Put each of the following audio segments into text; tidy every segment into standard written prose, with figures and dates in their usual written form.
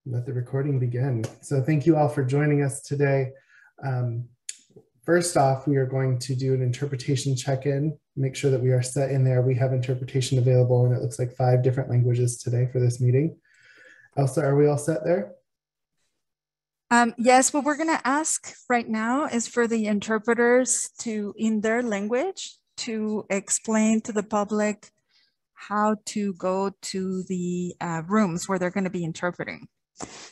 Let the recording begin. So thank you all for joining us today. First off, we are going to do an interpretation check-in, make sure that we are set in there. We have interpretation available, and it looks like 5 different languages today for this meeting. Elsa, are we all set there? Yes, what we're going to ask right now is for the interpreters to, in their language, to explain to the public how to go to the rooms where they're going to be interpreting.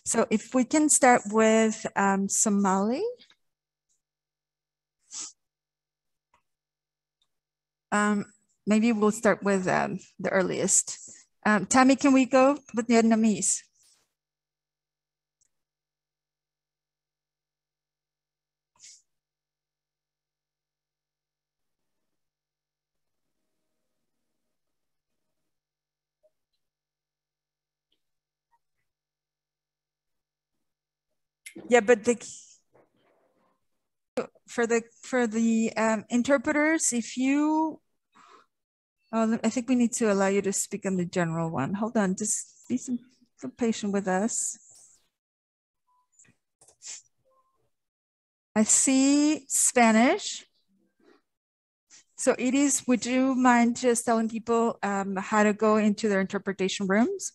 So if we can start with Somali. Maybe we'll start with the earliest. Tammy, can we go with Vietnamese? Yeah, but for the interpreters, if you, I think we need to allow you to speak on the general one. Hold on, just be some patient with us. I see Spanish. So Edith, would you mind just telling people how to go into their interpretation rooms?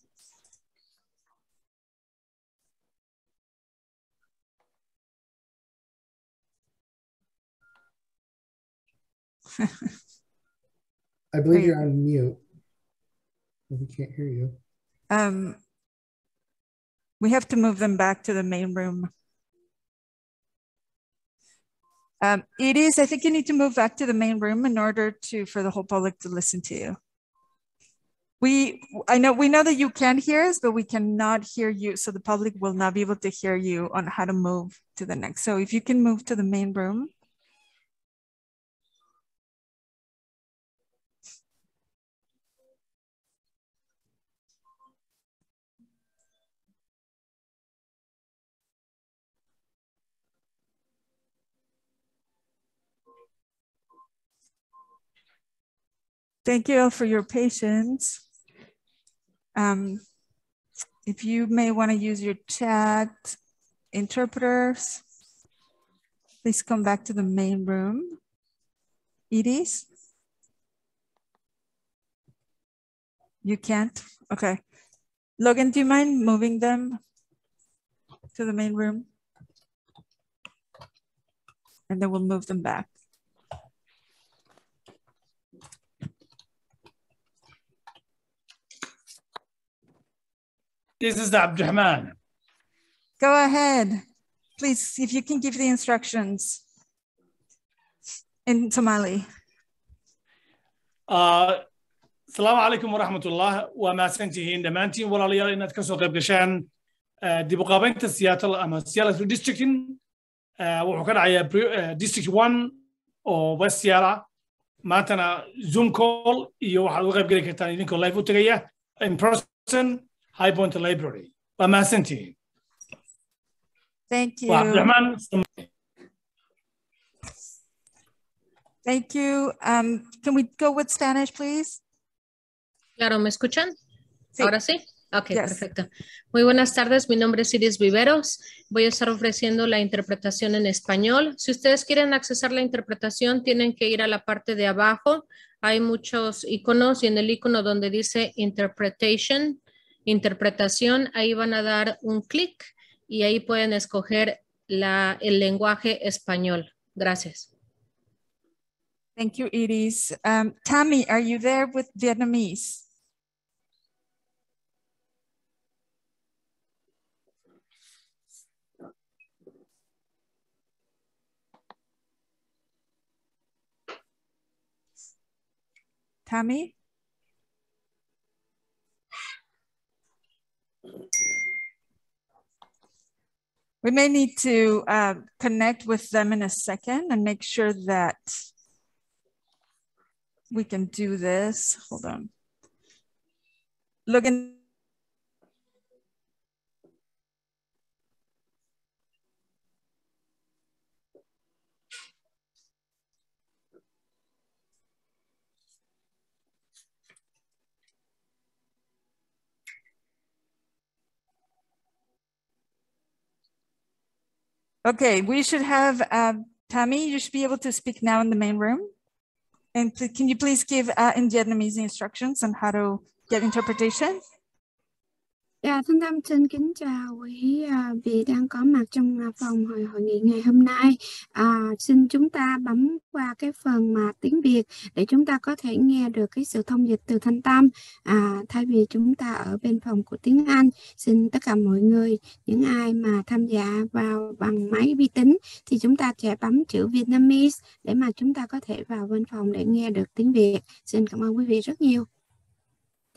I believe you're on mute. We can't hear you. We have to move them back to the main room. It is, I think you need to move back to the main room in order for the whole public to listen to you. We know that you can hear us, but we cannot hear you. So the public will not be able to hear you on how to move to the next. So if you can move to the main room. Thank you all for your patience. If you may want to use your chat, interpreters, please come back to the main room. Edith? You can't? Okay. Logan, do you mind moving them to the main room? And then we'll move them back. This is Abdurrahman. Go ahead. Please, if you can give the instructions in Somali. Assalamu alaikum wa rahmatullah wa mahadsantihiin dhammaantiin walaalayaal inaad ka soo qayb gashaan dib u qaabaynta Seattle ama Seattle Redistricting wuxuu ka dhacayaa District 1 oo West Seattle maantana Zoom call iyo waxaad uga qayb geli kartaan idinkoo live u tagaya in person High Point Library. Wa mahadsantihiin. Thank you. Thank you. Can we go with Spanish, please? Claro, ¿me escuchan? Sí. ¿Ahora sí? Ok, Yes. Perfecto. Muy buenas tardes, mi nombre es Iris Viveros. Voy a estar ofreciendo la interpretación en español. Si ustedes quieren accesar la interpretación, tienen que ir a la parte de abajo. Hay muchos iconos y en el icono donde dice Interpretation, interpretación, ahí van a dar un clic y ahí pueden escoger el lenguaje español. Gracias. Thank you, Edith. Tammy, are you there with Vietnamese? Tammy? We may need to connect with them in a second and make sure that we can do this. Hold on. Logan. Okay, we should have Tammy, you should be able to speak now in the main room. And can you please give in Vietnamese the instructions on how to get interpretation? Dạ, Thanh Tâm xin kính chào quý vị đang có mặt trong phòng hội nghị ngày hôm nay. Xin chúng ta bấm qua cái phần mà tiếng Việt để chúng ta có thể nghe được cái sự thông dịch từ Thanh Tâm. Thay vì chúng ta ở bên phòng của tiếng Anh, xin tất cả mọi người, những ai mà tham gia vào bằng máy vi tính thì chúng ta sẽ bấm chữ Vietnamese để mà chúng ta có thể vào bên phòng để nghe được tiếng Việt. Xin cảm ơn quý vị rất nhiều.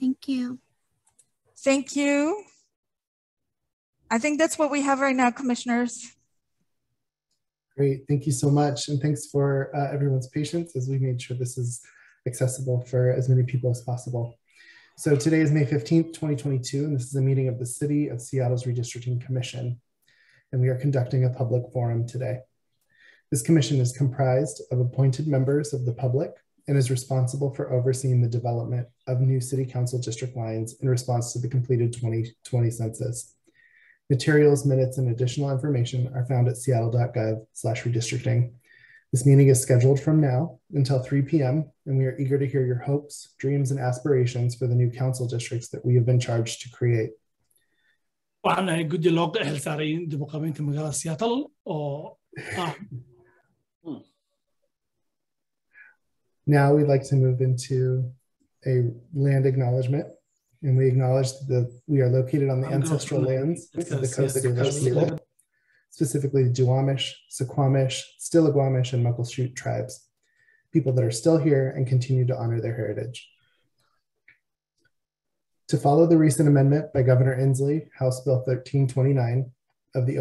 Thank you. Thank you. I think that's what we have right now, commissioners. Great, thank you so much. And thanks for everyone's patience as we made sure this is accessible for as many people as possible. So today is May 15th, 2022, and this is a meeting of the City of Seattle's Redistricting Commission. And we are conducting a public forum today. This commission is comprised of appointed members of the public and is responsible for overseeing the development of new city council district lines in response to the completed 2020 census. Materials, minutes, and additional information are found at seattle.gov/redistricting. This meeting is scheduled from now until 3 p.m., and we are eager to hear your hopes, dreams, and aspirations for the new council districts that we have been charged to create. waxaan nahay guddi loo xil saaray dib u qabaynta magaalada Seattle oo Now we'd like to move into a land acknowledgement, and we acknowledge that we are located on the ancestral lands of the Coast Salish people, specifically the Duwamish, Suquamish, Stillaguamish, and Muckleshoot tribes, people that are still here and continue to honor their heritage. To follow the recent amendment by Governor Inslee, House Bill 1329 of the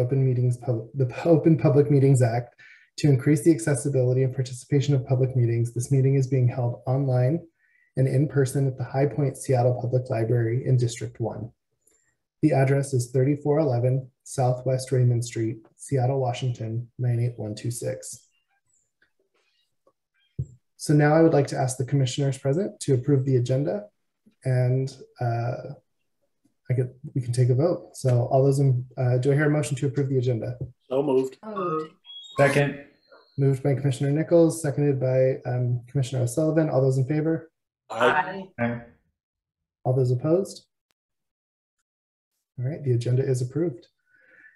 Open Public Meetings Act, to increase the accessibility and participation of public meetings, this meeting is being held online and in person at the High Point Seattle Public Library in District 1. The address is 3411 Southwest Raymond Street, Seattle, Washington, 98126. So now I would like to ask the commissioners present to approve the agenda, and we can take a vote. So all those do I hear a motion to approve the agenda? So moved. Second. Moved by Commissioner Nichols, seconded by Commissioner O'Sullivan. All those in favor? Aye. Aye. All those opposed? All right, the agenda is approved.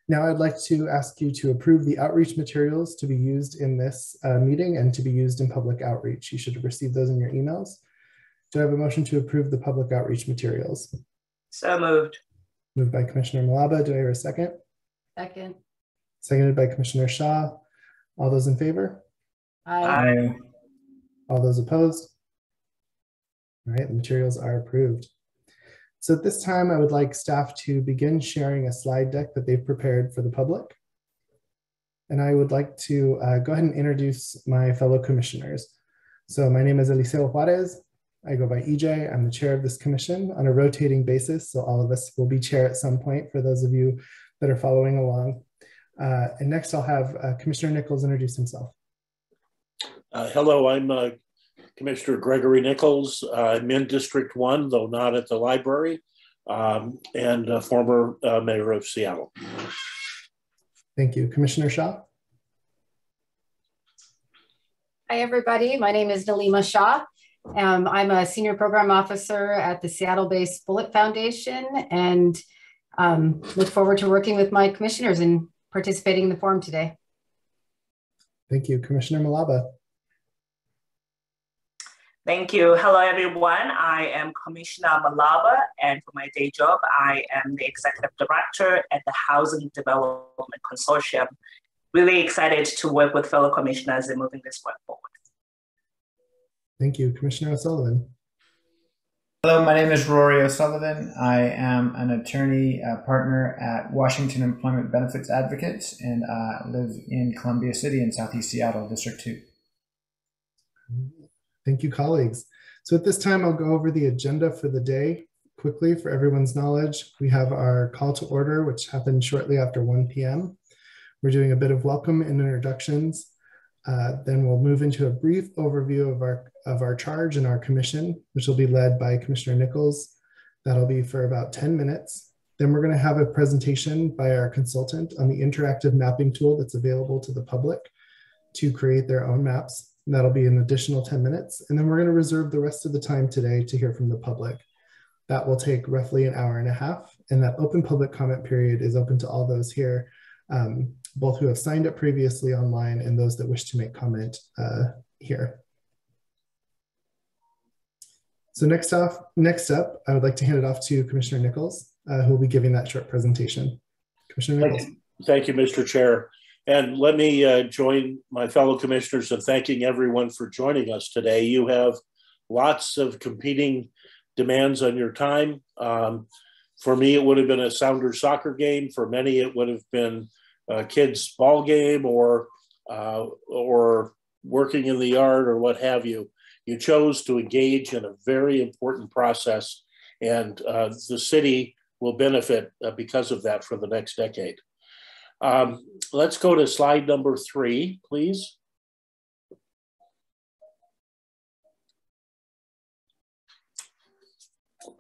Now I'd like to ask you to approve the outreach materials to be used in this meeting and to be used in public outreach. You should have received those in your emails. Do I have a motion to approve the public outreach materials? So moved. Moved by Commissioner Malaba. Do I hear a second? Second. Seconded by Commissioner Shaw. All those in favor? Aye. All those opposed? All right, the materials are approved. So at this time, I would like staff to begin sharing a slide deck that they've prepared for the public. And I would like to go ahead and introduce my fellow commissioners. So my name is Eliseo Juarez. I go by EJ. I'm the chair of this commission on a rotating basis. So all of us will be chair at some point for those of you that are following along. And next I'll have Commissioner Nichols introduce himself. Hello, I'm Commissioner Gregory Nichols. I'm in District 1, though not at the library, and former mayor of Seattle. Thank you. Commissioner Shaw. Hi, everybody. My name is Nalima Shah. I'm a senior program officer at the Seattle-based Bullitt Foundation, and look forward to working with my commissioners and participating in the forum today. Thank you. Commissioner Malaba. Thank you. Hello, everyone. I am Commissioner Malaba, and for my day job, I am the Executive Director at the Housing Development Consortium. Really excited to work with fellow commissioners in moving this work forward. Thank you. Commissioner O'Sullivan. Hello, my name is Rory O'Sullivan. I am an attorney partner at Washington Employment Benefits Advocates, and live in Columbia City in Southeast Seattle, District 2. Thank you, colleagues. So at this time, I'll go over the agenda for the day quickly for everyone's knowledge. We have our call to order, which happened shortly after 1 p.m. We're doing a bit of welcome and introductions. Then we'll move into a brief overview of our charge and our commission, which will be led by Commissioner Nichols. That'll be for about 10 minutes. Then we're going to have a presentation by our consultant on the interactive mapping tool that's available to the public to create their own maps. And that'll be an additional 10 minutes. And then we're going to reserve the rest of the time today to hear from the public. That will take roughly an hour and a half. And that open public comment period is open to all those here, both who have signed up previously online and those that wish to make comment here. So next up, I would like to hand it off to Commissioner Nichols, who will be giving that short presentation. Commissioner Nichols. Thank you, Mr. Chair. And let me join my fellow commissioners in thanking everyone for joining us today. You have lots of competing demands on your time. For me, it would have been a Sounders soccer game. For many, it would have been a kid's ball game or working in the yard or what have you. You chose to engage in a very important process, and the city will benefit because of that for the next decade. Let's go to slide number 3, please.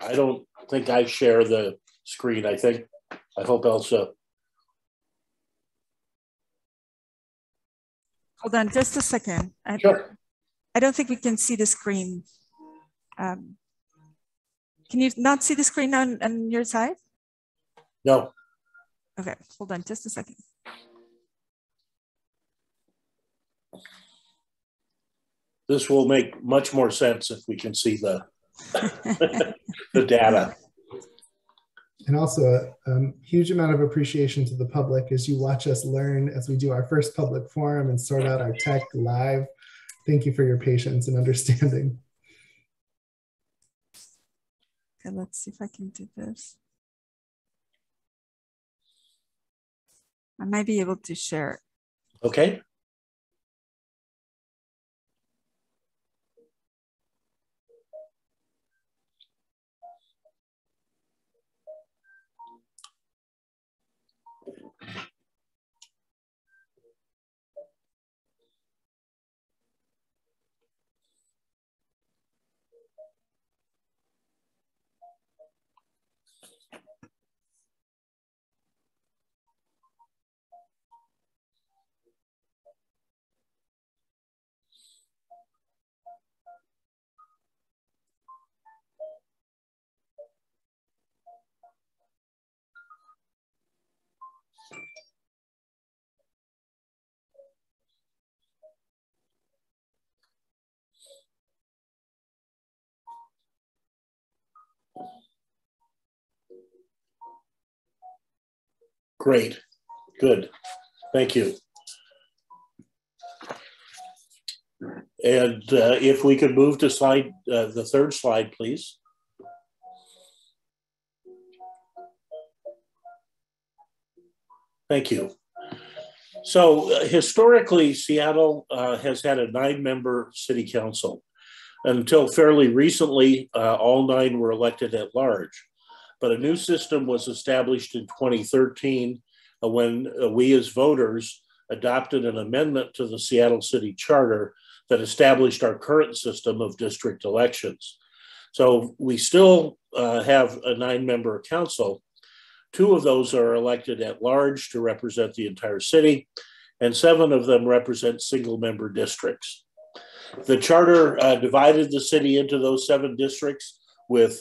I don't think I share the screen. I hope Elsa. Hold on just a second. Sure. I don't think we can see the screen. Can you not see the screen on your side? No. Okay, hold on just a second. This will make much more sense if we can see the, the data. And also a huge amount of appreciation to the public as you watch us learn as we do our first public forum and sort out our tech live. Thank you for your patience and understanding. Okay, let's see if I can do this. I might be able to share it. Okay. Great, good, thank you. And if we could move to slide, the third slide, please. Thank you. So historically, Seattle has had a 9-member city council. Until fairly recently, all 9 were elected at large. But a new system was established in 2013 when we as voters adopted an amendment to the Seattle City Charter that established our current system of district elections. So we still have a 9-member council. 2 of those are elected at large to represent the entire city, and 7 of them represent single-member districts. The charter divided the city into those 7 districts with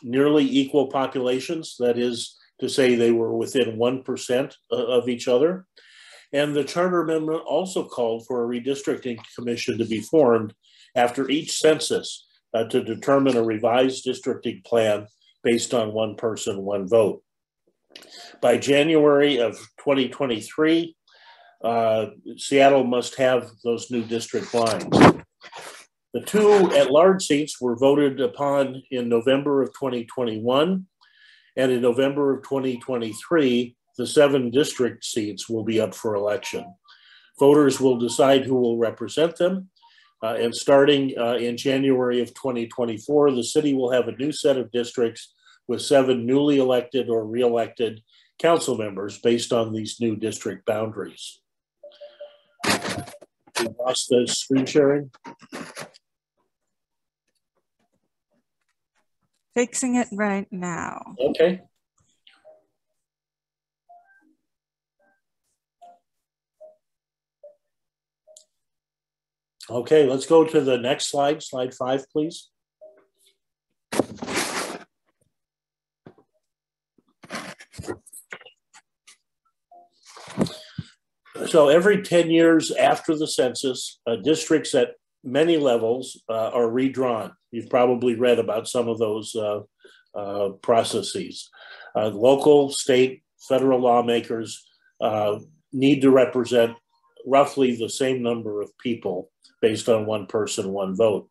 nearly equal populations. That is to say, they were within 1% of each other. And the charter amendment also called for a redistricting commission to be formed after each census to determine a revised districting plan based on 1 person, 1 vote. By January of 2023, Seattle must have those new district lines. The 2 at-large seats were voted upon in November of 2021, and in November of 2023, the 7 district seats will be up for election. Voters will decide who will represent them, and starting in January of 2024, the city will have a new set of districts with 7 newly elected or re-elected council members based on these new district boundaries. We lost the screen sharing. Fixing it right now. Okay. Okay, let's go to the next slide, slide 5, please. So every 10 years after the census, districts at many levels are redrawn. You've probably read about some of those processes. Local, state, federal lawmakers need to represent roughly the same number of people based on one person, one vote.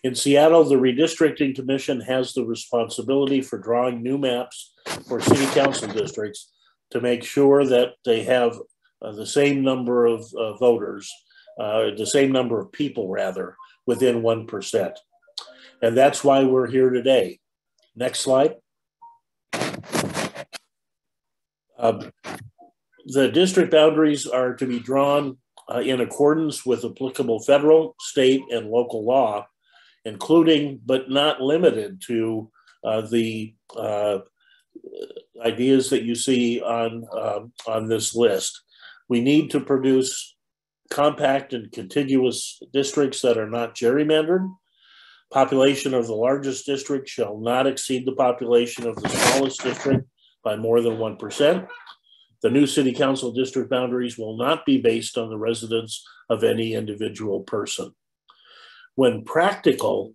In Seattle, the Redistricting Commission has the responsibility for drawing new maps for city council districts to make sure that they have the same number of voters, the same number of people rather, within 1%. And that's why we're here today. Next slide. The district boundaries are to be drawn in accordance with applicable federal, state, and local law, including but not limited to the ideas that you see on this list. We need to produce compact and contiguous districts that are not gerrymandered. Population of the largest district shall not exceed the population of the smallest district by more than 1%. The new city council district boundaries will not be based on the residence of any individual person. When practical,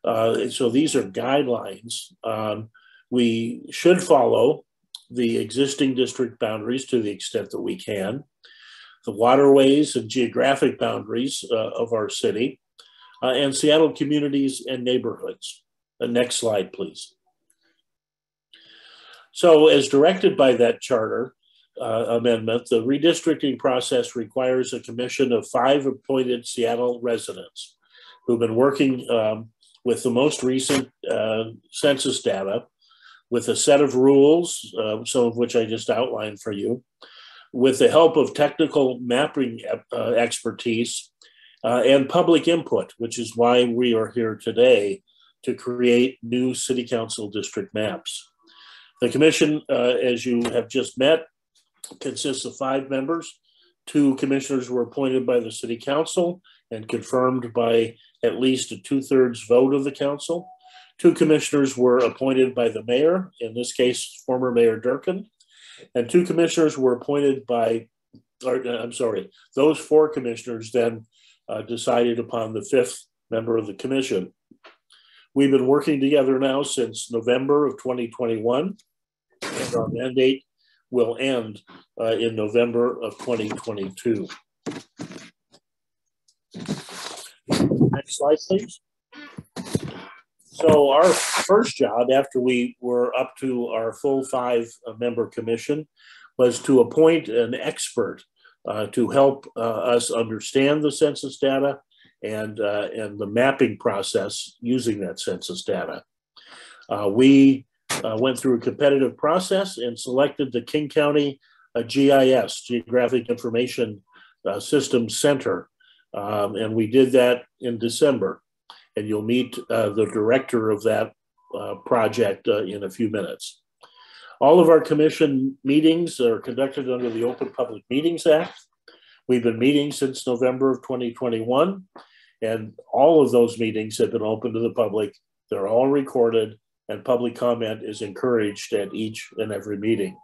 so these are guidelines, we should follow the existing district boundaries to the extent that we can, the waterways and geographic boundaries of our city, and Seattle communities and neighborhoods. The next slide, please. So as directed by that charter amendment, the redistricting process requires a commission of 5 appointed Seattle residents who've been working with the most recent census data with a set of rules, some of which I just outlined for you, with the help of technical mapping expertise and public input, which is why we are here today to create new city council district maps. The commission, as you have just met, consists of 5 members. 2 commissioners were appointed by the city council and confirmed by at least a 2/3 vote of the council. 2 commissioners were appointed by the mayor, in this case, former Mayor Durkin, and 2 commissioners were appointed by, those 4 commissioners then decided upon the 5th member of the commission. We've been working together now since November of 2021, and our mandate will end in November of 2022. Next slide, please. So our first job after we were up to our full 5-member commission was to appoint an expert to help us understand the census data and the mapping process using that census data. We went through a competitive process and selected the King County GIS, Geographic Information System Center. And we did that in December. And you'll meet the director of that project in a few minutes. All of our commission meetings are conducted under the Open Public Meetings Act. We've been meeting since November of 2021, and all of those meetings have been open to the public. They're all recorded, and public comment is encouraged at each and every meeting.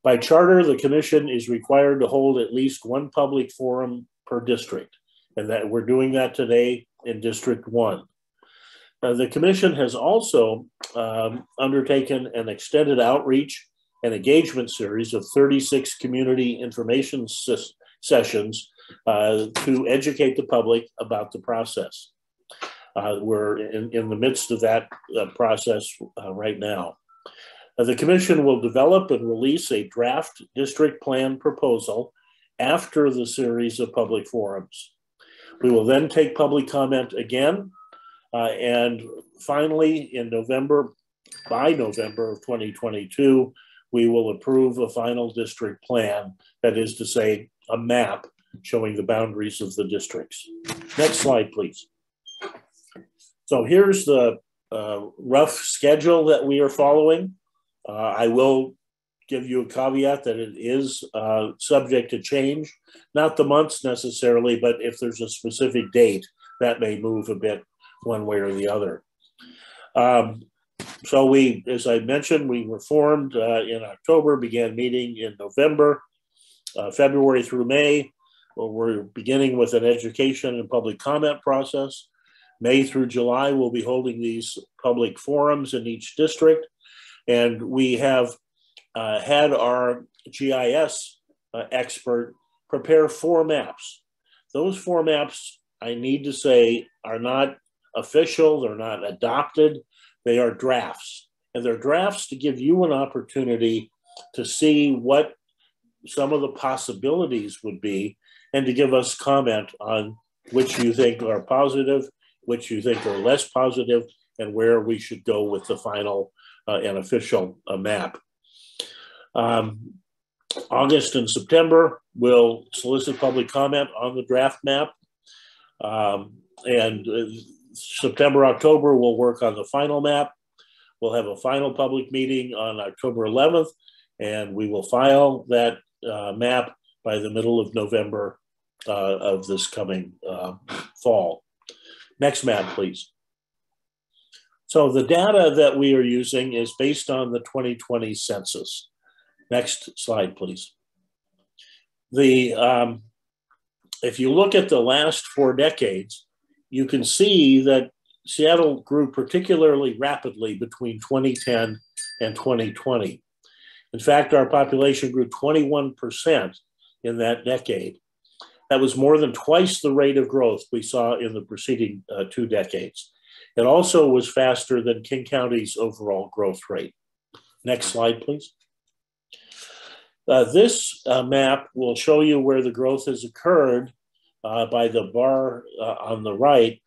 By charter, the commission is required to hold at least 1 public forum per district, and that we're doing that today in District 1. The commission has also undertaken an extended outreach and engagement series of 36 community information sessions to educate the public about the process. We're in the midst of that process right now. The commission will develop and release a draft district plan proposal after the series of public forums. We will then take public comment again, and finally in November, by November of 2022, we will approve a final district plan, that is to say, a map showing the boundaries of the districts. Next slide, please. So here's the rough schedule that we are following. I will give you a caveat that it is subject to change, not the months necessarily, but if there's a specific date, that may move a bit one way or the other. So we, as I mentioned, we were formed in October, began meeting in November, February through May. Well, we're beginning with an education and public comment process. May through July, we'll be holding these public forums in each district. And we have had our GIS expert prepare 4 maps. Those 4 maps, I need to say, are not official, they're not adopted, they are drafts. And they're drafts to give you an opportunity to see what some of the possibilities would be and to give us comment on which you think are positive, which you think are less positive, and where we should go with the final and official map. August and September, we'll solicit public comment on the draft map. September, October, we'll work on the final map. We'll have a final public meeting on October 11th, and we will file that map by the middle of November of this coming fall. Next map, please. So the data that we are using is based on the 2020 census. Next slide, please. If you look at the last 4 decades, you can see that Seattle grew particularly rapidly between 2010 and 2020. In fact, our population grew 21% in that decade. That was more than twice the rate of growth we saw in the preceding 2 decades. It also was faster than King County's overall growth rate. Next slide, please. This map will show you where the growth has occurred by the bar on the right.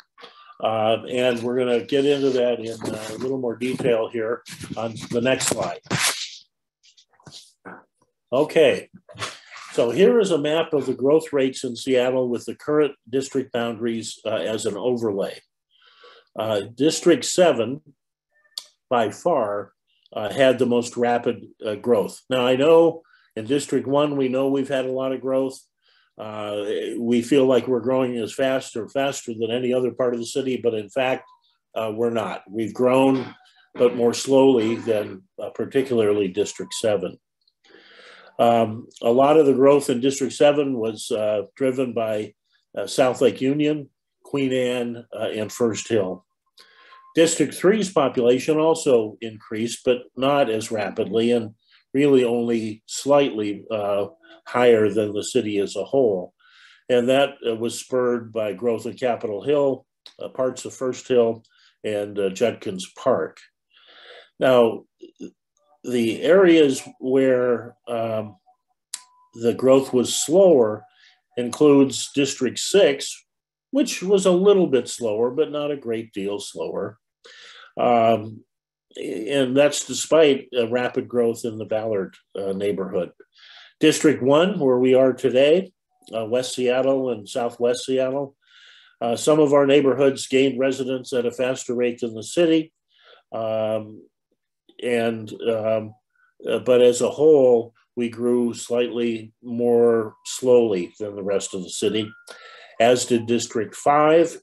And we're going to get into that in a little more detail here on the next slide. Okay, so here is a map of the growth rates in Seattle with the current district boundaries as an overlay. District 7, by far, had the most rapid growth. Now, I know in District 1, we know we've had a lot of growth. We feel like we're growing as faster than any other part of the city, but in fact, we're not. We've grown, but more slowly than particularly District 7. A lot of the growth in District 7 was driven by South Lake Union, Queen Anne, and First Hill. District 3's population also increased, but not as rapidly, and really only slightly higher than the city as a whole. And that was spurred by growth in Capitol Hill, parts of First Hill, and Judkins Park. Now, the areas where the growth was slower includes District 6, which was a little bit slower, but not a great deal slower. And that's despite rapid growth in the Ballard neighborhood. District 1, where we are today, West Seattle and Southwest Seattle, some of our neighborhoods gained residents at a faster rate than the city. But as a whole, we grew slightly more slowly than the rest of the city, as did District 5.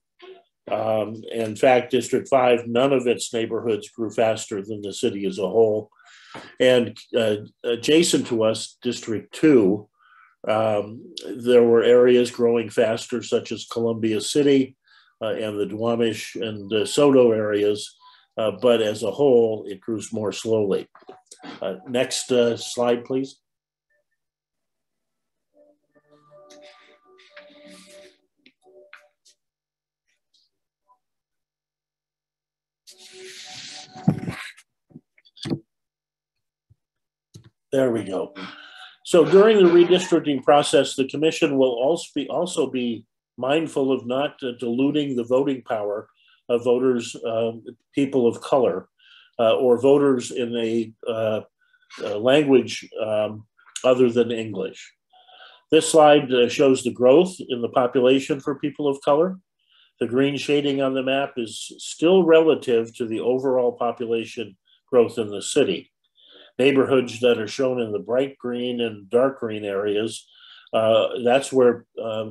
In fact, District 5, none of its neighborhoods grew faster than the city as a whole. And adjacent to us, District 2, there were areas growing faster, such as Columbia City and the Duwamish and Soto areas, but as a whole, it grew more slowly. Next slide, please. There we go. So during the redistricting process, the commission will also be mindful of not diluting the voting power of voters, people of color, or voters in a language other than English. This slide shows the growth in the population for people of color. The green shading on the map is still relative to the overall population growth in the city. neighborhoods that are shown in the bright green and dark green areas, that's where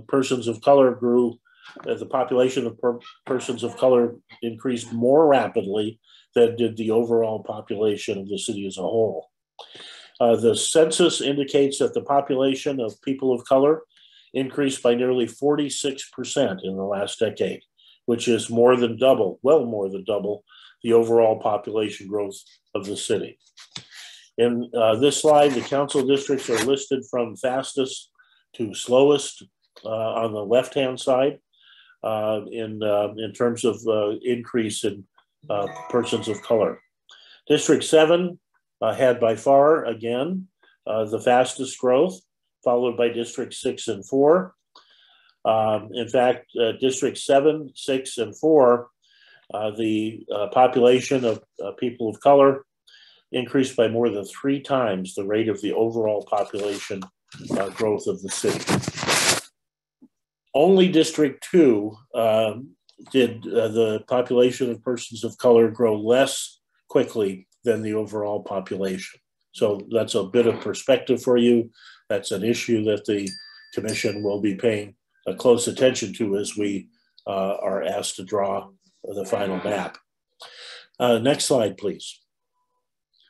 persons of color grew. The population of persons of color increased more rapidly than did the overall population of the city as a whole. The census indicates that the population of people of color increased by nearly 46% in the last decade, which is more than double, well more than double, the overall population growth of the city. In this slide, the council districts are listed from fastest to slowest on the left-hand side in terms of increase in persons of color. District 7 had by far, again, the fastest growth, followed by District 6 and 4. In fact, District 7, 6, and 4, the population of people of color increased by more than 3 times the rate of the overall population growth of the city. Only District 2 did the population of persons of color grow less quickly than the overall population. So that's a bit of perspective for you. That's an issue that the commission will be paying close attention to as we are asked to draw the final map. Next slide, please.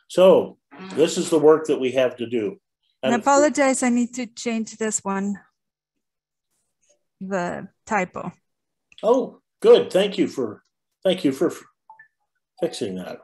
So this is the work that we have to do. And I apologize, I need to change this one, the typo. Oh, good. Thank you for fixing that.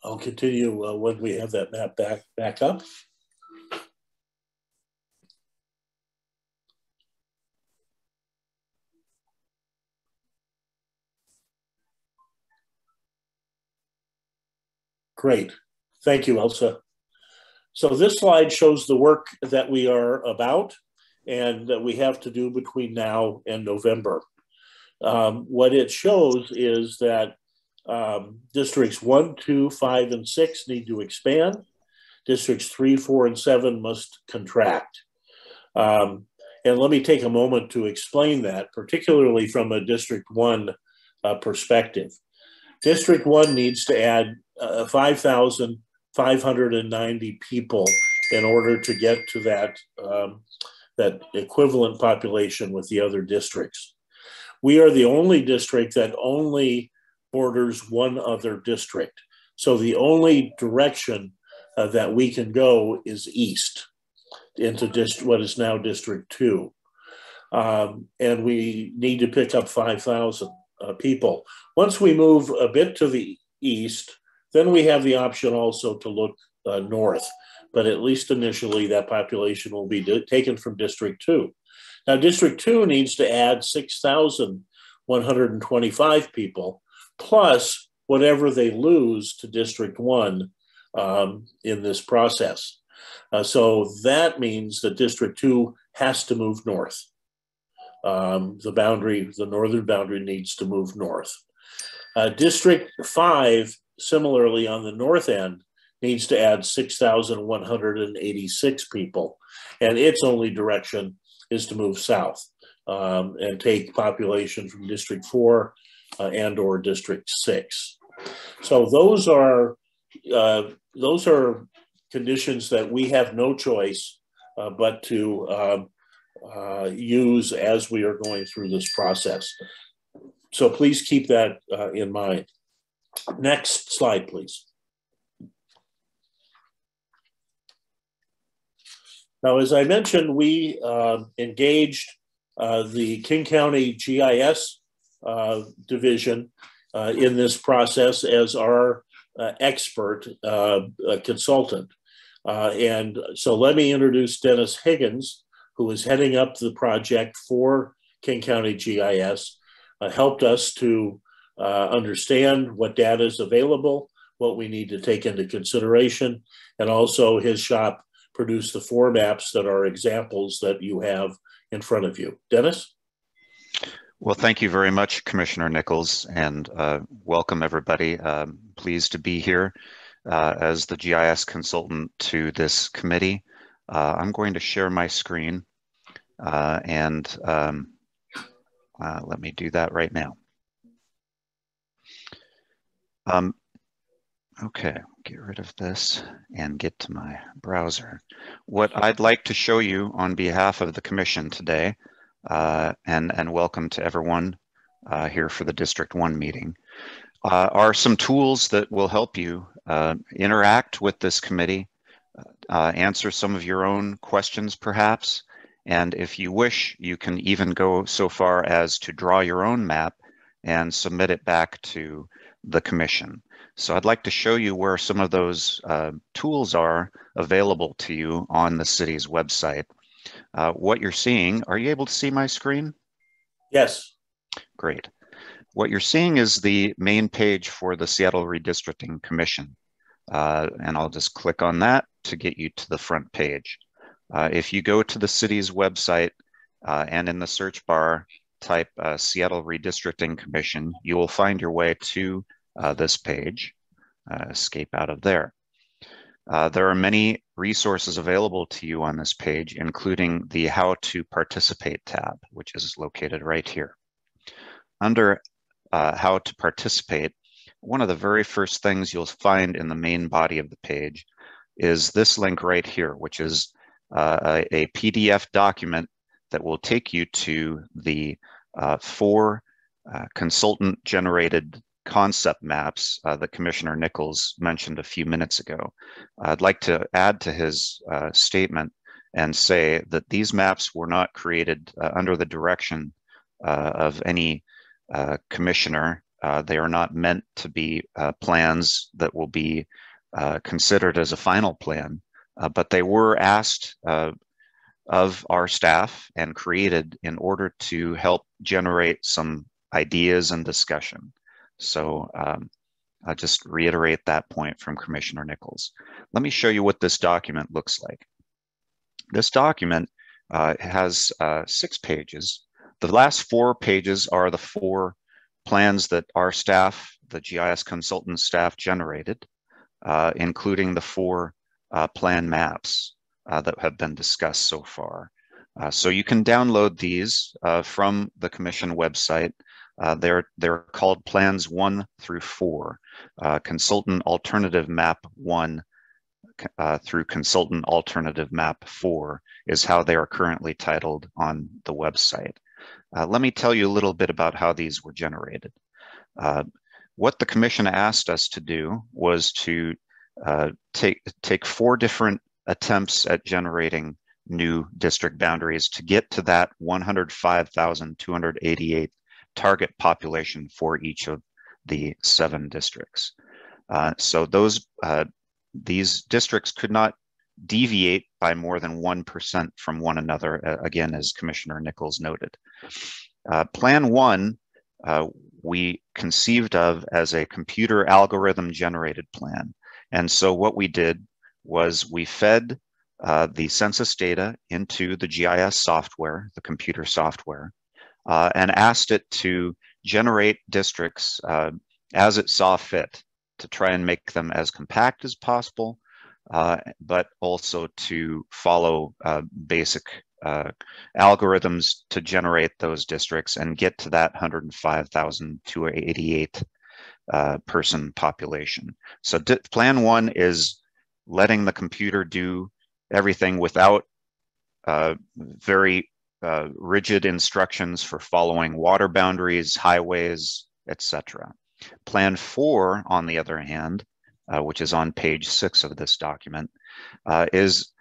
I'll continue when we have that map back up. Great. Thank you, Elsa. So this slide shows the work that we are about and that we have to do between now and November. What it shows is that districts 1, 2, 5, and 6 need to expand. Districts 3, 4, and 7 must contract. And let me take a moment to explain that, particularly from a District 1 perspective. District 1 needs to add 5,590 people in order to get to that, that equivalent population with the other districts. We are the only district that only borders one other district. So the only direction that we can go is east into what is now District 2. And we need to pick up 5,000 people. Once we move a bit to the east, then we have the option also to look north. But at least initially, that population will be taken from District 2. Now, District 2 needs to add 6,125 people, plus whatever they lose to District 1 in this process. So that means that District 2 has to move north. The northern boundary needs to move north. District 5, similarly on the north end, needs to add 6,186 people, and its only direction is to move south and take population from District 4 and or District 6. So those are conditions that we have no choice but to use as we are going through this process. So please keep that in mind. Next slide, please. Now, as I mentioned, we engaged the King County GIS division in this process as our expert consultant. And so let me introduce Dennis Higgins, who is heading up the project for King County GIS, helped us to understand what data is available, what we need to take into consideration. And also his shop produced the 4 maps that are examples that you have in front of you. Dennis? Well, thank you very much, Commissioner Nichols, and welcome everybody. Pleased to be here as the GIS consultant to this committee. I'm going to share my screen and let me do that right now. Okay, get rid of this and get to my browser. What I'd like to show you on behalf of the Commission today, and welcome to everyone here for the District 1 meeting, are some tools that will help you interact with this committee, answer some of your own questions perhaps, and if you wish, you can even go so far as to draw your own map and submit it back to the Commission. So I'd like to show you where some of those tools are available to you on the city's website. What you're seeing, are you able to see my screen? Yes. Great. What you're seeing is the main page for the Seattle Redistricting Commission. And I'll just click on that to get you to the front page. If you go to the city's website and in the search bar type Seattle Redistricting Commission, you will find your way to this page. Escape out of there. There are many resources available to you on this page, including the How to Participate tab, which is located right here. Under How to Participate, one of the very first things you'll find in the main body of the page is this link right here, which is a PDF document that will take you to the 4 consultant-generated concept maps that Commissioner Nichols mentioned a few minutes ago. I'd like to add to his statement and say that these maps were not created under the direction of any commissioner. They are not meant to be plans that will be considered as a final plan, but they were asked of our staff and created in order to help generate some ideas and discussion. So I'll just reiterate that point from Commissioner Nichols. Let me show you what this document looks like. This document has 6 pages. The last 4 pages are the 4 plans that our staff, the GIS consultant staff, generated, including the 4 plan maps that have been discussed so far. So you can download these from the Commission website. They're called Plans 1 through 4, Consultant Alternative Map 1 through Consultant Alternative Map 4 is how they are currently titled on the website. Let me tell you a little bit about how these were generated. What the Commission asked us to do was to take 4 different attempts at generating new district boundaries to get to that 105,288 target population for each of the 7 districts. So these districts could not deviate by more than 1% from one another, again, as Commissioner Nichols noted. Plan 1, we conceived of as a computer algorithm generated plan. And so what we did was we fed the census data into the GIS software, the computer software, and asked it to generate districts as it saw fit to try and make them as compact as possible, but also to follow basic algorithms to generate those districts and get to that 105,288 person population. So Plan 1 is letting the computer do everything without very rigid instructions for following water boundaries, highways, etc. Plan 4, on the other hand, which is on page 6 of this document, is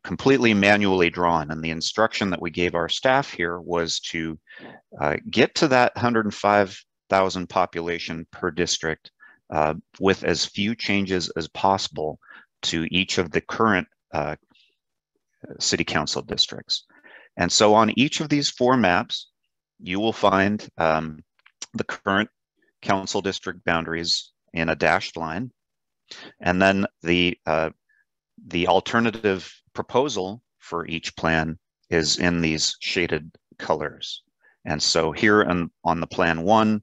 completely manually drawn. And the instruction that we gave our staff here was to get to that 105,000 population per district with as few changes as possible to each of the current city council districts. And so on each of these 4 maps, you will find the current council district boundaries in a dashed line. And then the alternative proposal for each plan is in these shaded colors. And so here on the plan 1,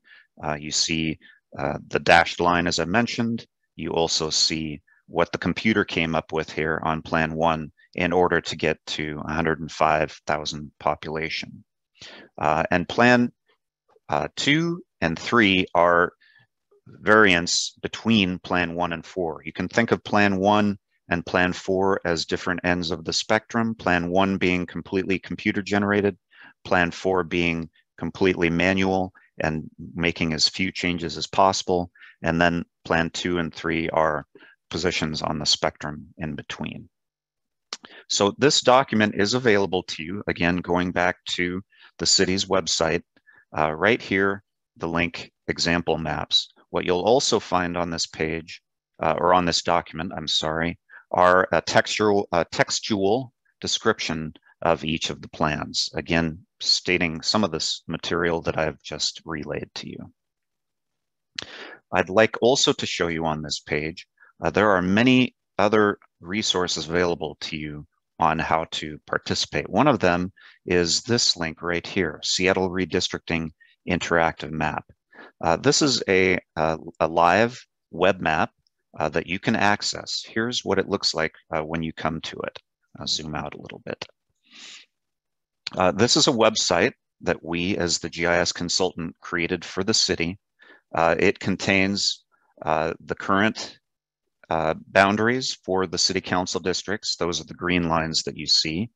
you see the dashed line, as I mentioned. You also see what the computer came up with here on plan 1 in order to get to 105,000 population. And plan 2 and 3 are variants between plan 1 and 4. You can think of plan 1 and plan 4 as different ends of the spectrum. Plan 1 being completely computer generated, plan 4 being completely manual and making as few changes as possible. And then plan 2 and 3 are positions on the spectrum in between. So this document is available to you, again, going back to the city's website. Right here, the link example maps. What you'll also find on this page, or on this document, I'm sorry, are a textual description of each of the plans, again, stating some of this material that I've just relayed to you. I'd like also to show you on this page, there are many other resources available to you on how to participate. One of them is this link right here, Seattle Redistricting Interactive Map. This is a live web map that you can access. Here's what it looks like when you come to it. I'll zoom out a little bit. This is a website that we, as the GIS consultant, created for the city. It contains the current boundaries for the city council districts. Those are the green lines that you see.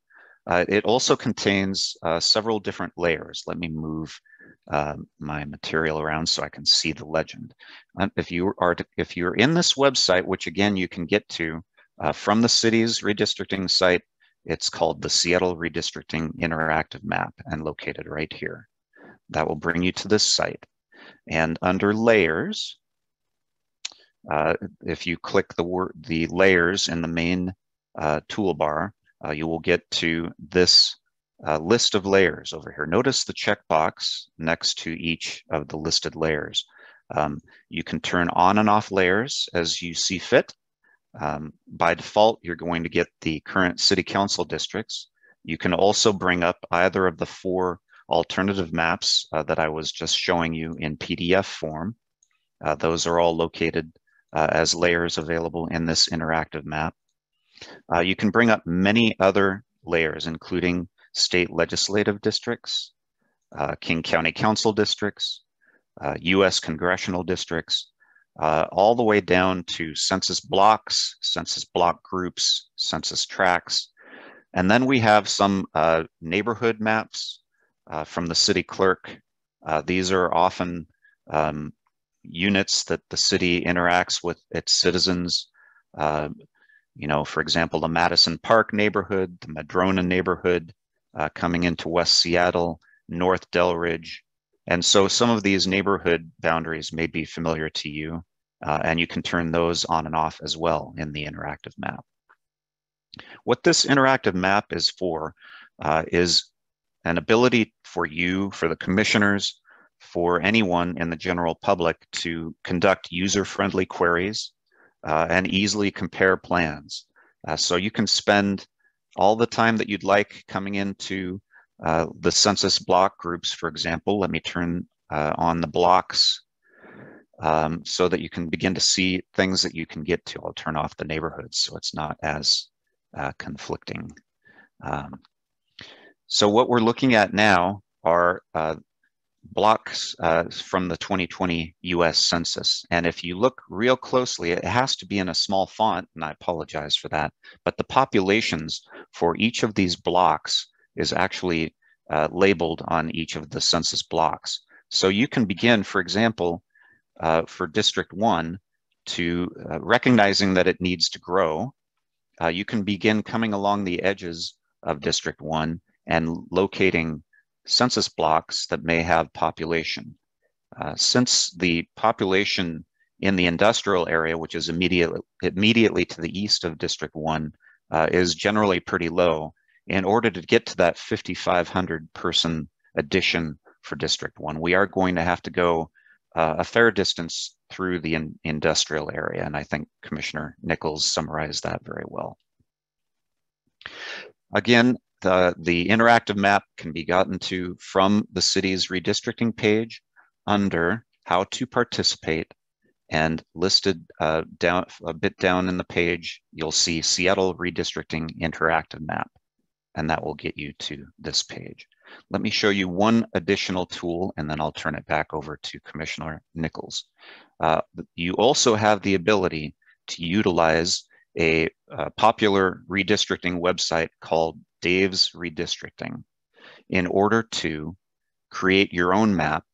It also contains several different layers. Let me move my material around so I can see the legend. If you're in this website, which again you can get to from the city's redistricting site, it's called the Seattle Redistricting Interactive Map and located right here. That will bring you to this site. And under layers, if you click the layers in the main toolbar, you will get to this list of layers over here. Notice the checkbox next to each of the listed layers. You can turn on and off layers as you see fit. By default, you're going to get the current city council districts. You can also bring up either of the 4 alternative maps that I was just showing you in PDF form. Those are all located as layers available in this interactive map. You can bring up many other layers, including state legislative districts, King County Council districts, US congressional districts, all the way down to census blocks, census block groups, census tracts. And then we have some neighborhood maps from the city clerk. These are often units that the city interacts with its citizens. You know, for example, the Madison Park neighborhood, the Madrona neighborhood, coming into West Seattle, North Delridge. And so some of these neighborhood boundaries may be familiar to you, and you can turn those on and off as well in the interactive map. What this interactive map is for is an ability for you, for the commissioners, for anyone in the general public to conduct user-friendly queries and easily compare plans. So you can spend all the time that you'd like coming into the census block groups, for example. Let me turn on the blocks so that you can begin to see things that you can get to. I'll turn off the neighborhoods so it's not as conflicting. So what we're looking at now are blocks from the 2020 US Census. And if you look real closely, it has to be in a small font, and I apologize for that, but the populations for each of these blocks is actually labeled on each of the census blocks. So you can begin, for example, for District 1, to recognizing that it needs to grow, you can begin coming along the edges of District 1 and locating census blocks that may have population. Since the population in the industrial area, which is immediately to the east of District 1, is generally pretty low, in order to get to that 5,500 person addition for District 1, we are going to have to go a fair distance through the industrial area. And I think Commissioner Nichols summarized that very well. Again, the interactive map can be gotten to from the city's redistricting page under How to Participate, and listed down a bit down in the page, you'll see Seattle Redistricting Interactive Map, and that will get you to this page. Let me show you one additional tool, and then I'll turn it back over to Commissioner Nichols. You also have the ability to utilize a popular redistricting website called Dave's Redistricting in order to create your own map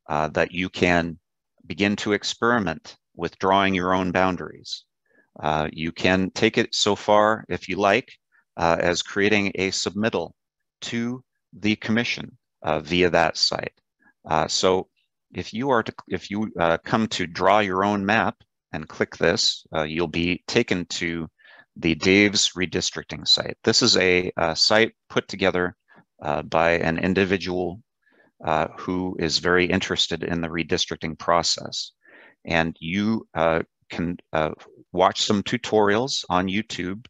that you can begin to experiment with drawing your own boundaries. You can take it so far, if you like, as creating a submittal to the commission via that site. So if you come to draw your own map and click this, you'll be taken to the Dave's Redistricting site. This is a site put together by an individual who is very interested in the redistricting process. And you can watch some tutorials on YouTube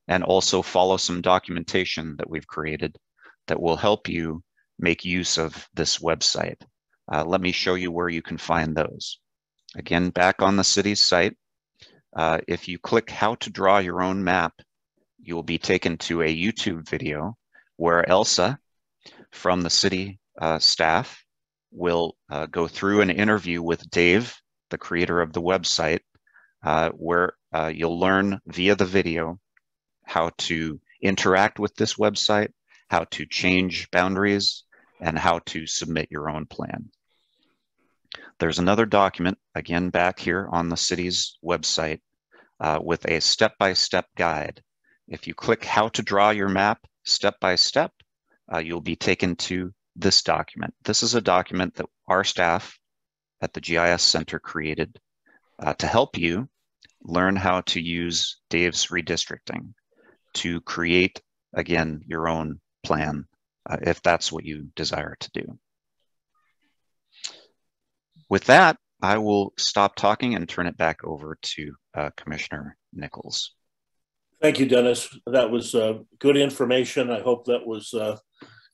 and also follow some documentation that we've created that will help you make use of this website. Let me show you where you can find those. Again, back on the city's site, if you click How to Draw Your Own Map, you will be taken to a YouTube video where Elsa from the city staff will go through an interview with Dave, the creator of the website, where you'll learn via the video how to interact with this website, how to change boundaries, and how to submit your own plan. There's another document, again, back here on the city's website with a step-by-step guide. If you click How to Draw Your Map step-by-step, you'll be taken to this document. This is a document that our staff at the GIS Center created to help you learn how to use Dave's Redistricting to create, again, your own plan, if that's what you desire to do. With that, I will stop talking and turn it back over to Commissioner Nichols. Thank you, Dennis. That was good information. I hope that was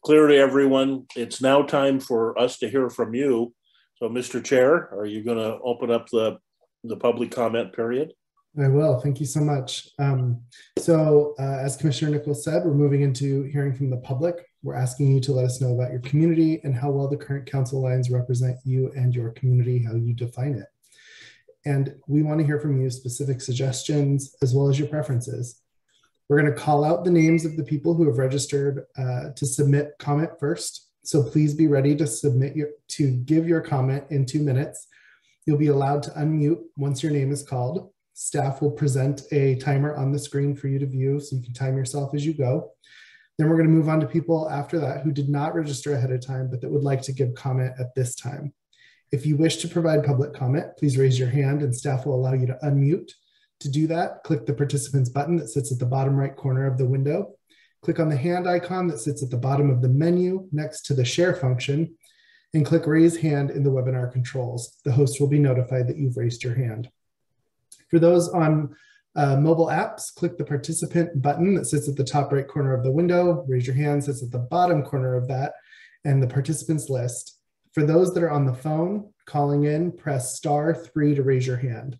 clear to everyone. It's now time for us to hear from you. So, Mr. Chair, are you going to open up the public comment period? I will. Thank you so much. As Commissioner Nichols said, we're moving into hearing from the public. We're asking you to let us know about your community and how well the current council lines represent you and your community, how you define it. And we want to hear from you specific suggestions as well as your preferences. We're going to call out the names of the people who have registered to submit comment first. So please be ready to give your comment in 2 minutes. You'll be allowed to unmute once your name is called. Staff will present a timer on the screen for you to view so you can time yourself as you go. Then we're going to move on to people after that who did not register ahead of time, but that would like to give comment at this time. If you wish to provide public comment, please raise your hand and staff will allow you to unmute. To do that, click the participants button that sits at the bottom right corner of the window. Click on the hand icon that sits at the bottom of the menu next to the share function and click raise hand in the webinar controls. The host will be notified that you've raised your hand. For those on mobile apps, click the participant button that sits at the top right corner of the window. Raise your hand sits at the bottom corner of that and the participants list. For those that are on the phone calling in, press *3 to raise your hand.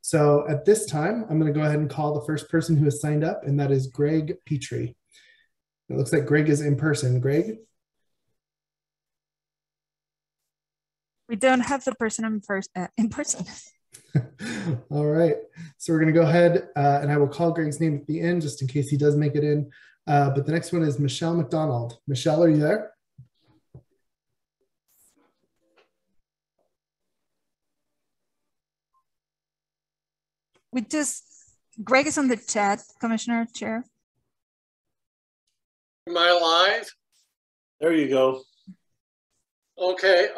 So at this time, I'm going to go ahead and call the first person who has signed up, and that is Greg Petrie. It looks like Greg is in person. Greg? We don't have the person in person. All right, so we're going to go ahead and I will call Greg's name at the end just in case he does make it in. But the next one is Michelle Mcdonald. Michelle, are you there? Greg is on the chat, Commissioner Chair. Am I live? There you go. Okay.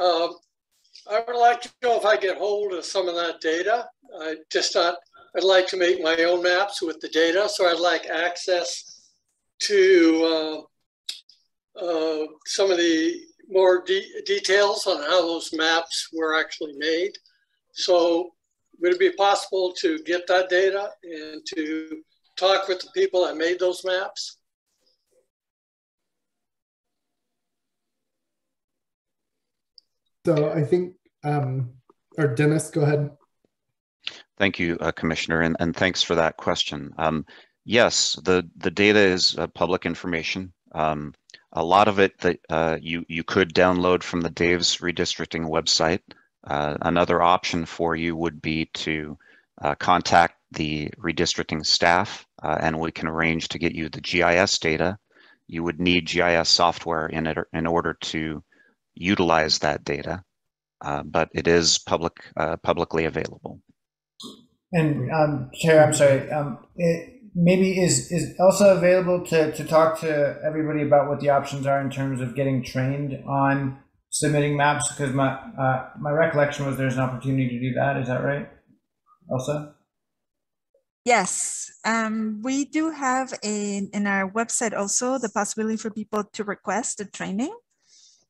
I would like to know if I get hold of some of that data. I'd like to make my own maps with the data, so I'd like access to some of the more details on how those maps were actually made. So would it be possible to get that data and to talk with the people that made those maps? So I think, or Dennis, go ahead. Thank you, Commissioner, and thanks for that question. Yes, the data is public information. A lot of it that you could download from the Dave's Redistricting website. Another option for you would be to contact the redistricting staff, and we can arrange to get you the GIS data. You would need GIS software in order to utilize that data, but it is publicly available. And Chair, I'm sorry, maybe is Elsa available to talk to everybody about what the options are in terms of getting trained on submitting maps? Because my recollection was there's an opportunity to do that. Is that right, Elsa? Yes, we do have in our website also the possibility for people to request a training.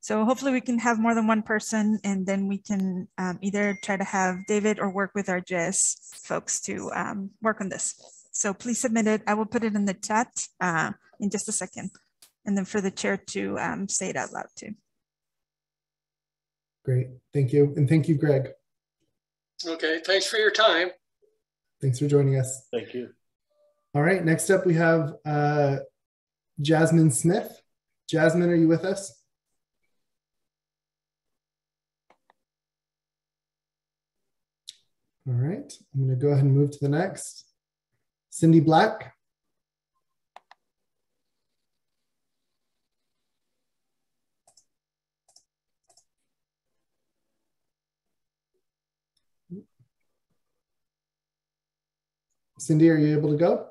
So hopefully we can have more than one person, and then we can either try to have David or work with our GIS folks to work on this. So please submit it. I will put it in the chat in just a second, and then for the chair to say it out loud too. Great, thank you. And thank you, Greg. Okay, thanks for your time. Thanks for joining us. Thank you. All right, next up we have Jasmine Smith. Jasmine, are you with us? All right, I'm going to go ahead and move to the next. Cindy Black. Cindy, are you able to go?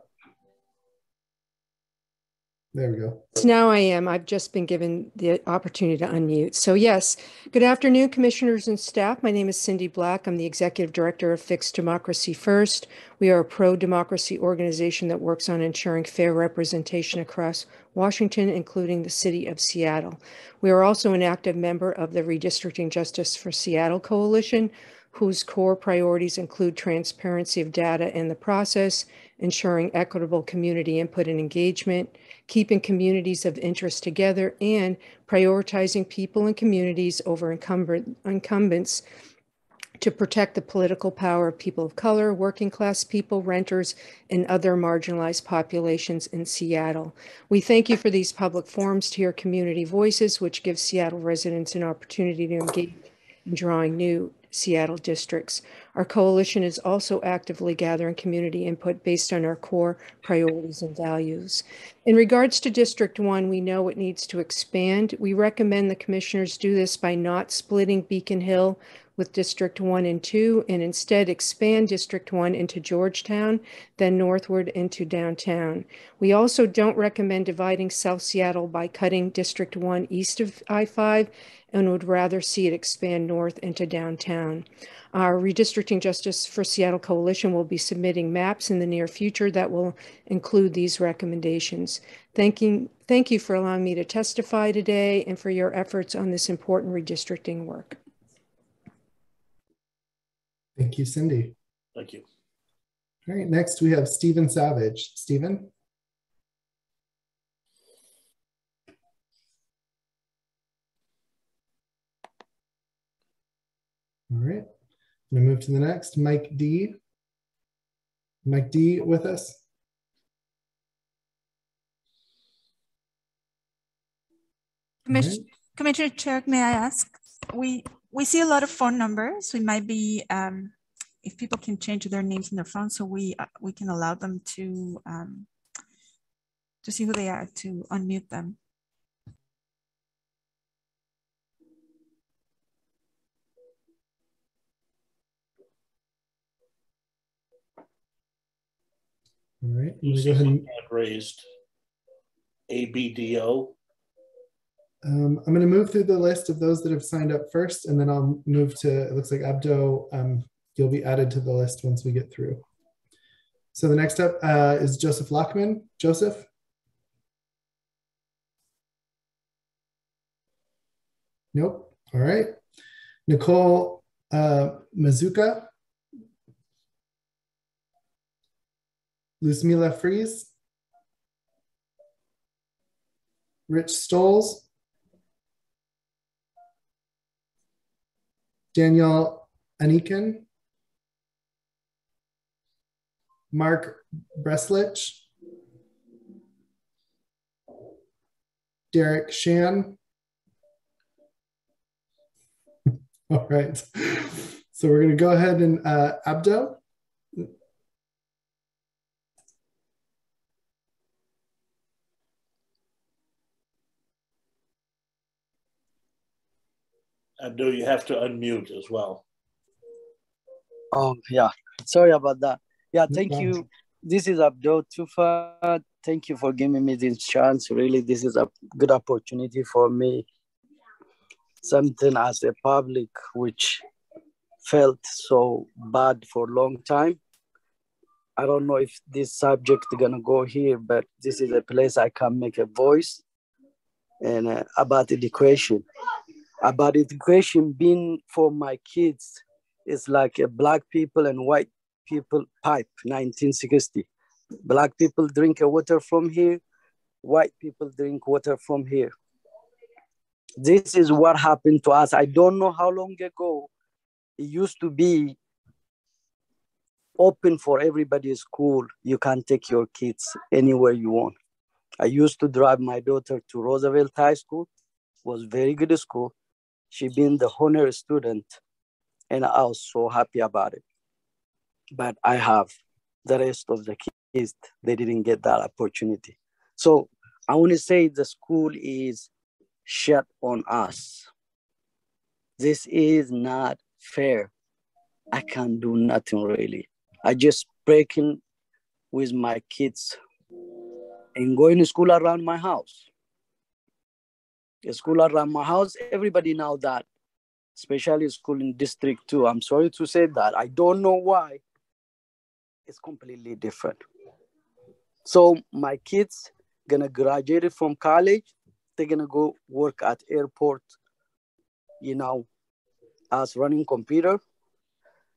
There we go. Now I am. I've just been given the opportunity to unmute. So yes, good afternoon, commissioners and staff. My name is Cindy Black. I'm the executive director of Fixed Democracy First. We are a pro-democracy organization that works on ensuring fair representation across Washington, including the city of Seattle. We are also an active member of the Redistricting Justice for Seattle Coalition, whose core priorities include transparency of data and the process, ensuring equitable community input and engagement, keeping communities of interest together, and prioritizing people and communities over incumbents to protect the political power of people of color, working class people, renters, and other marginalized populations in Seattle. We thank you for these public forums to hear community voices, which gives Seattle residents an opportunity to engage in drawing new Seattle districts. Our coalition is also actively gathering community input based on our core priorities and values. In regards to District 1, we know it needs to expand. We recommend the commissioners do this by not splitting Beacon Hill with District 1 and 2, and instead expand District 1 into Georgetown, then northward into downtown. We also don't recommend dividing South Seattle by cutting District 1 east of I-5, and would rather see it expand north into downtown. Our Redistricting Justice for Seattle Coalition will be submitting maps in the near future that will include these recommendations. Thank you for allowing me to testify today and for your efforts on this important redistricting work. Thank you, Cindy. Thank you. All right, next we have Stephen Savage. Stephen? All right, I'm gonna move to the next, Mike D. Mike D with us? Commissioner Chair, may I ask? We see a lot of phone numbers. We might be, if people can change their names in their phone, so we can allow them to see who they are, to unmute them. All right, You see one hand raised. ABDO. I'm going to move through the list of those that have signed up first, and then I'll move to, it looks like Abdo, you'll be added to the list once we get through. So the next up is Joseph Lockman. Joseph? Nope. All right. Nicole Mazuka. Luzmila Fries. Rich Stoles. Danielle Anikin. Mark Breslich. Derek Shan. All right. So we're going to go ahead and Abdo. Abdo, you have to unmute as well. Oh, yeah. Sorry about that. Yeah, thank you. This is Abdo Tufa. Thank you for giving me this chance. Really, this is a good opportunity for me. Something as a public which felt so bad for a long time. I don't know if this subject is gonna go here, but this is a place I can make a voice and about education. About education being for my kids, it's like a black people and white people pipe, 1960. Black people drink water from here, white people drink water from here. This is what happened to us. I don't know how long ago. It used to be open for everybody's school. You can take your kids anywhere you want. I used to drive my daughter to Roosevelt High School. It was very good school. She been the honor student, and I was so happy about it. But I have the rest of the kids, they didn't get that opportunity. So I want to say the school is shut on us. This is not fair. I can't do nothing really. I just breaking with my kids and going to school around my house. A school around my house, everybody know that, especially school in District 2. I'm sorry to say that. I don't know why. It's completely different. So my kids gonna graduate from college. They're gonna go work at airport, as running computer.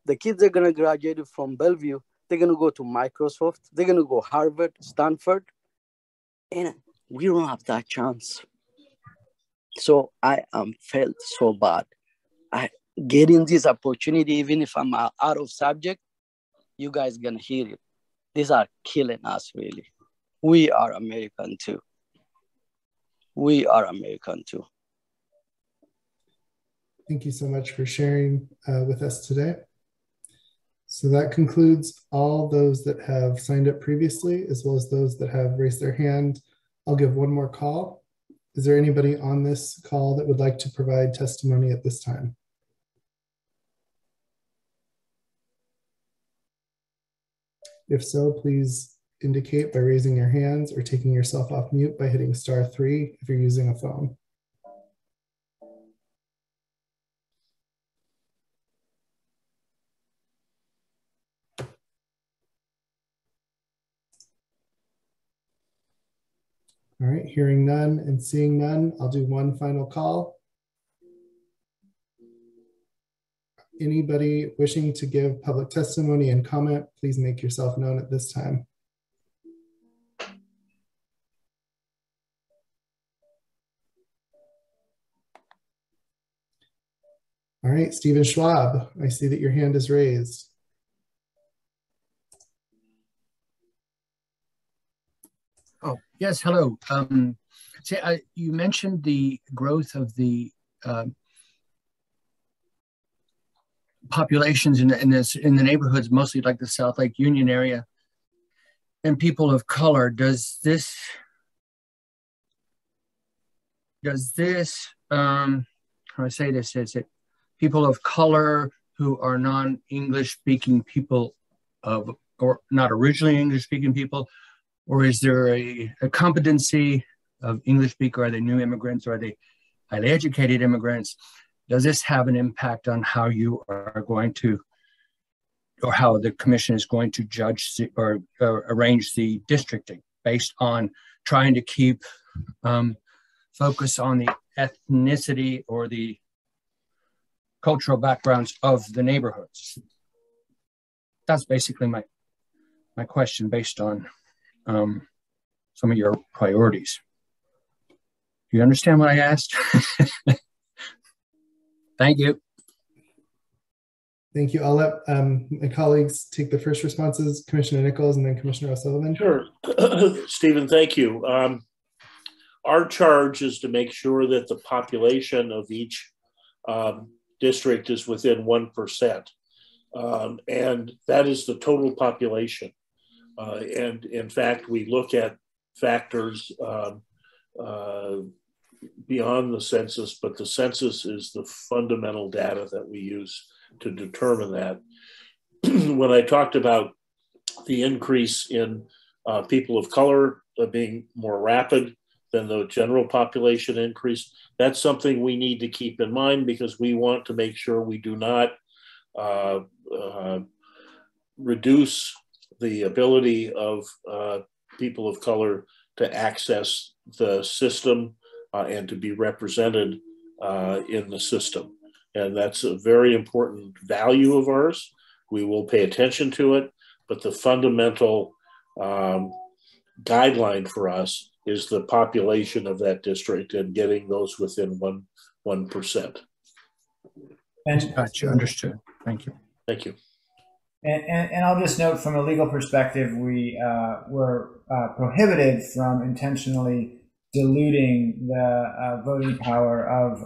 The kids are gonna graduate from Bellevue. They're gonna go to Microsoft. They're gonna go Harvard, Stanford. And we don't have that chance. So I am felt so bad. I getting this opportunity, even if I'm out of subject, you guys gonna hear it. These are killing us, really. We are American too. We are American too. Thank you so much for sharing with us today. So that concludes all those that have signed up previously, as well as those that have raised their hand. I'll give one more call. Is there anybody on this call that would like to provide testimony at this time? If so, please indicate by raising your hands or taking yourself off mute by hitting *3 if you're using a phone. All right, hearing none and seeing none, I'll do one final call. Anybody wishing to give public testimony and comment, please make yourself known at this time. All right, Stephen Schwab, I see that your hand is raised. Oh, yes, hello. You mentioned the growth of the populations in the neighborhoods, mostly like the South Lake Union area, and people of color. Does this how do I say this? Is it people of color who are non-English speaking people or not originally English speaking people? Or is there a competency of English speaker? Are they new immigrants? Or are they highly educated immigrants? Does this have an impact on how you are going to, or how the commission is going to judge or arrange the districting based on trying to keep focus on the ethnicity or the cultural backgrounds of the neighborhoods? That's basically my question based on some of your priorities. Do you understand what I asked? Thank you. Thank you. I'll let my colleagues take the first responses, Commissioner Nichols and then Commissioner O'Sullivan. Sure. Stephen, thank you. Our charge is to make sure that the population of each district is within 1%. And that is the total population. And in fact, we look at factors beyond the census, but the census is the fundamental data that we use to determine that. When I talked about the increase in people of color being more rapid than the general population increase, that's something we need to keep in mind because we want to make sure we do not reduce the ability of people of color to access the system and to be represented in the system. And that's a very important value of ours. We will pay attention to it, but the fundamental guideline for us is the population of that district and getting those within 1%. And gotcha, understood. Thank you. Thank you. And I'll just note from a legal perspective, we were prohibited from intentionally diluting the voting power of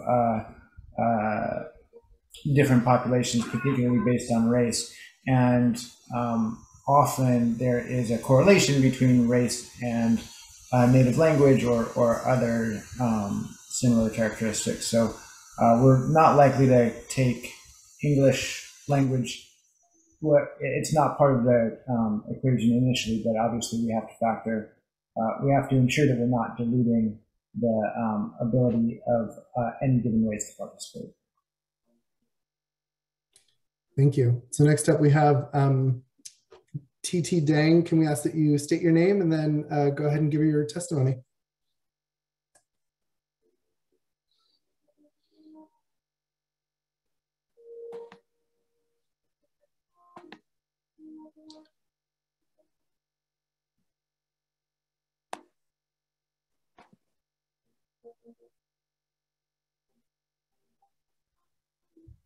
different populations, particularly based on race. And often there is a correlation between race and native language or other similar characteristics. So we're not likely to take English language. It's not part of the equation initially, but obviously we have to factor, we have to ensure that we're not diluting the ability of any given race to participate. Thank you. So next up we have TT Dang. Can we ask that you state your name and then go ahead and give your testimony?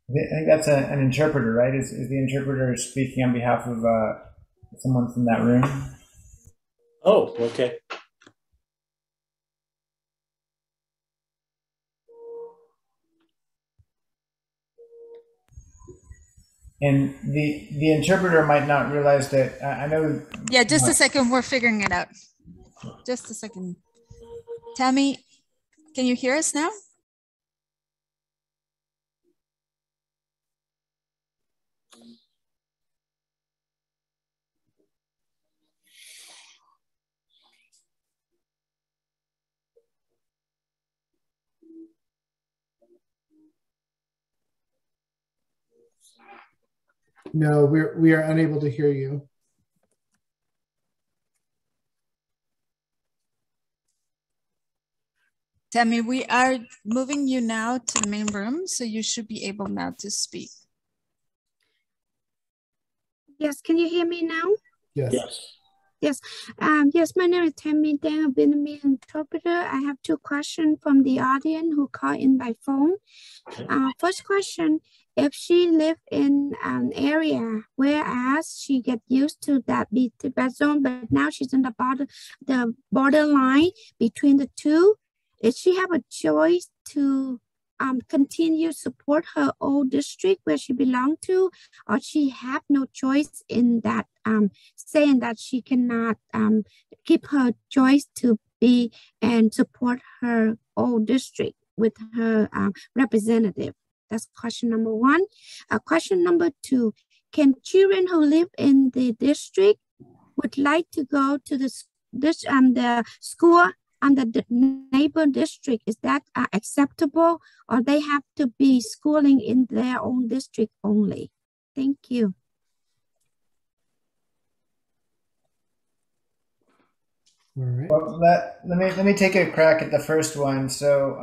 I think that's an interpreter, right? Is the interpreter speaking on behalf of someone from that room? Oh, okay. And the interpreter might not realize that, I know. Yeah, just a second, we're figuring it out. Just a second. Tammy, can you hear us now? No, we are unable to hear you. Tammy, we are moving you now to the main room, so you should be able now to speak. Yes, can you hear me now? Yes. Yes. Yes, my name is Tammy Dang, a Vietnamese interpreter. I have two questions from the audience who called in by phone. First question, if she lived in an area whereas she get used to that bad zone, but now she's in the borderline between the two, does she have a choice to continue support her old district where she belonged to, or she have no choice in that, saying that she cannot keep her choice to be and support her old district with her representative? That's question number one. Question number two, can children who live in the district would like to go to the school under the neighbor district, is that acceptable, or they have to be schooling in their own district only? Thank you. All right. Well, let me take a crack at the first one. So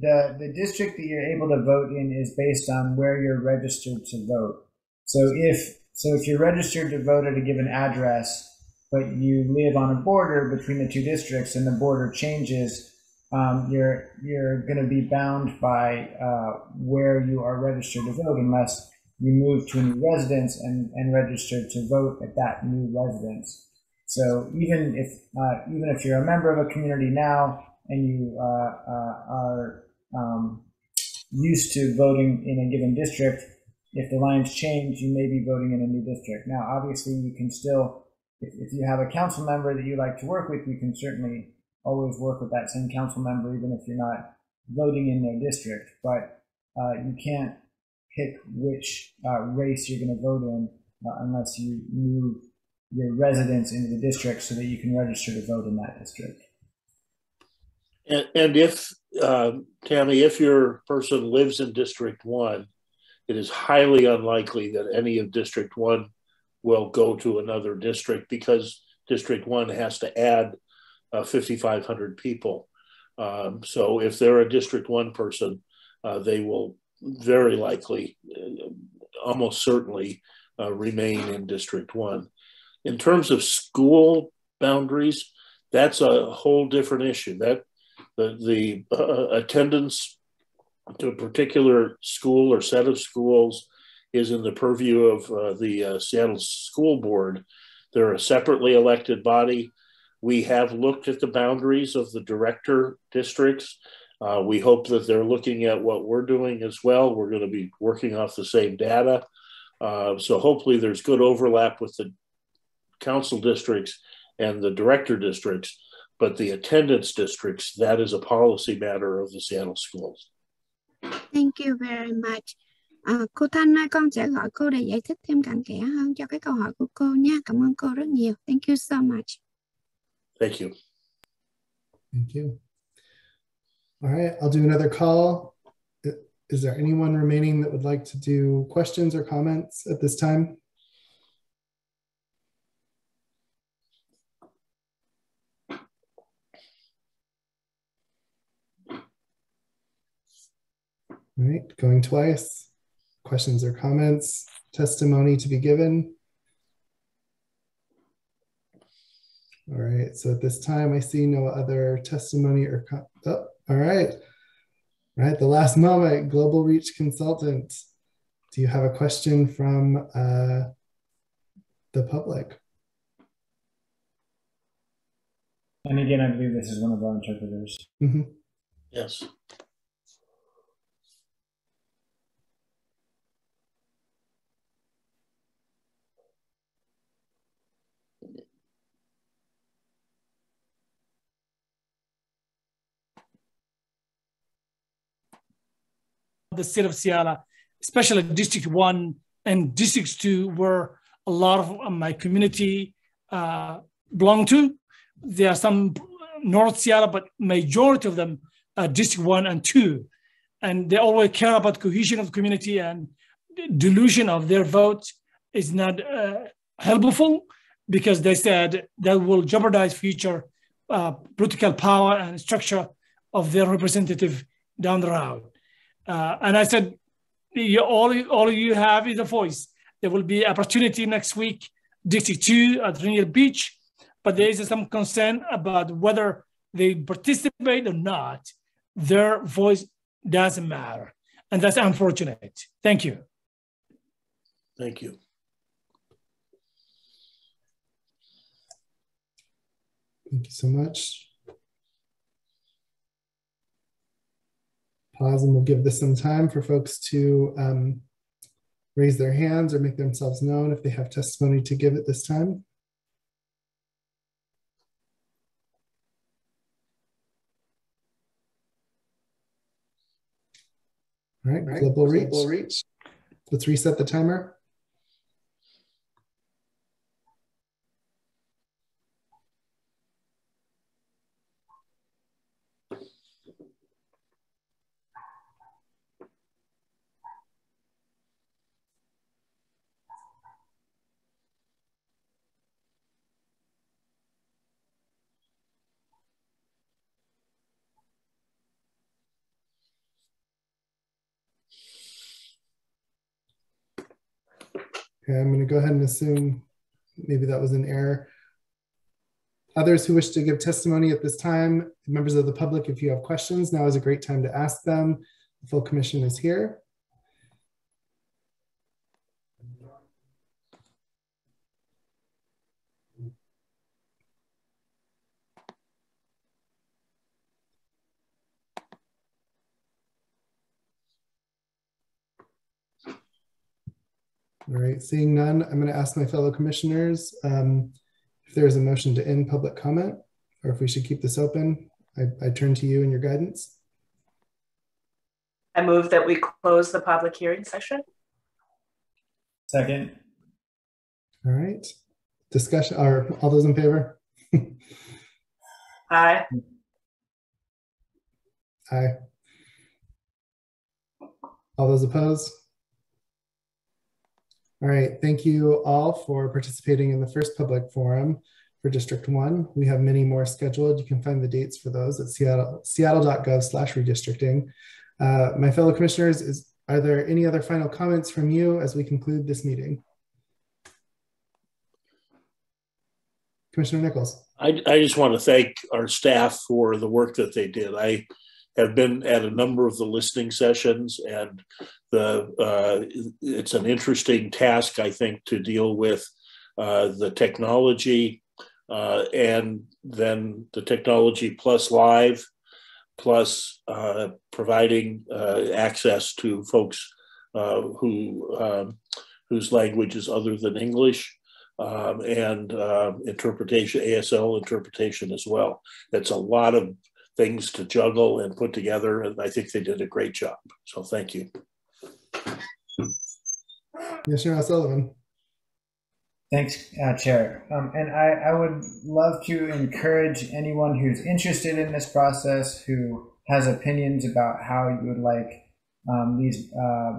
the district that you're able to vote in is based on where you're registered to vote. So if you're registered to vote at a given address, but you live on a border between the two districts and the border changes, you're going to be bound by where you are registered to vote unless you move to a new residence and register to vote at that new residence. So even if you're a member of a community now and you are used to voting in a given district, if the lines change, you may be voting in a new district. Now, obviously, you can still, if you have a council member that you like to work with, you can certainly always work with that same council member, even if you're not voting in their district. But you can't pick which race you're going to vote in unless you move your residence into the district so that you can register to vote in that district. And if, Tammy, if your person lives in District 1, it is highly unlikely that any of District 1 will go to another district because District 1 has to add 5,500 people. So if they're a District 1 person, they will very likely, almost certainly, remain in District 1. In terms of school boundaries, that's a whole different issue. That the attendance to a particular school or set of schools is in the purview of the Seattle School Board. They're a separately elected body. We have looked at the boundaries of the director districts. We hope that they're looking at what we're doing as well. We're going to be working off the same data. So hopefully there's good overlap with the council districts and the director districts, but the attendance districts, that is a policy matter of the Seattle schools. Thank you very much. Cô Thanh ơi, con sẽ gọi cô để giải thích thêm cặn kẽ hơn cho cái câu hỏi của cô nha. Cảm ơn cô rất nhiều. Thank you so much. Thank you. Thank you. All right, I'll do another call. Is there anyone remaining that would like to do questions or comments at this time? All right, going twice. Questions or comments, testimony to be given. All right, so at this time, I see no other testimony or, oh, all right. All right, the last moment, Global Reach Consultant. Do you have a question from the public? And again, I believe this is one of our interpreters. Mm-hmm. Yes. The state of Seattle, especially District 1 and District 2, where a lot of my community belong to. There are some North Seattle, but majority of them are District 1 and 2. And they always care about cohesion of the community, and dilution of their vote is not helpful because they said that will jeopardize future political power and structure of their representative down the road. And I said, all you have is a voice. There will be opportunity next week, District 2 at Rainier Beach, but there is some concern about whether they participate or not. Their voice doesn't matter. And that's unfortunate. Thank you. Thank you. Thank you so much. Pause and we'll give this some time for folks to raise their hands or make themselves known if they have testimony to give at this time. All right, Global Reach. Let's reset the timer. Okay, I'm going to go ahead and assume maybe that was an error. Others who wish to give testimony at this time, members of the public, if you have questions, now is a great time to ask them. The full commission is here. All right, seeing none, I'm going to ask my fellow commissioners if there is a motion to end public comment, or if we should keep this open. I turn to you and your guidance. I move that we close the public hearing session. Second. All right, discussion, or all those in favor? Aye. Aye. All those opposed? All right, thank you all for participating in the first public forum for District 1. We have many more scheduled. You can find the dates for those at seattle.gov/redistricting. My fellow commissioners, are there any other final comments from you as we conclude this meeting? Commissioner Nichols. I just want to thank our staff for the work that they did. I have been at a number of the listening sessions, and it's an interesting task, I think, to deal with the technology and then the technology plus live, plus providing access to folks whose language is other than English, and interpretation, ASL interpretation as well. That's a lot of things to juggle and put together, and I think they did a great job. So thank you. Commissioner O'Sullivan. Thanks, Chair. And I would love to encourage anyone who's interested in this process, who has opinions about how you would like these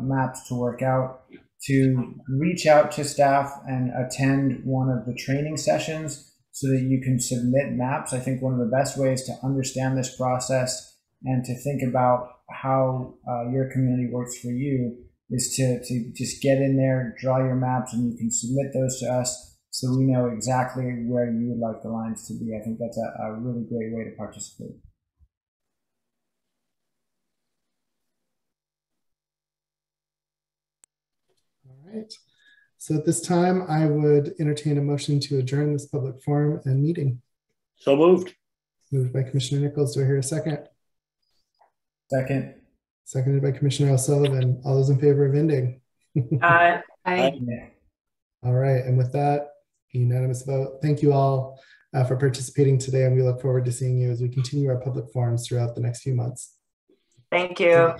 maps to work out, to reach out to staff and attend one of the training sessions so that you can submit maps. I think one of the best ways to understand this process and to think about how your community works for you is to just get in there, draw your maps, and you can submit those to us so we know exactly where you would like the lines to be. I think that's a really great way to participate. All right. So at this time, I would entertain a motion to adjourn this public forum and meeting. So moved. Moved by Commissioner Nichols. Do I hear a second? Second. Seconded by Commissioner O'Sullivan. All those in favor of ending? Aye. Aye. All right. And with that, unanimous vote. Thank you all for participating today, and we look forward to seeing you as we continue our public forums throughout the next few months. Thank you.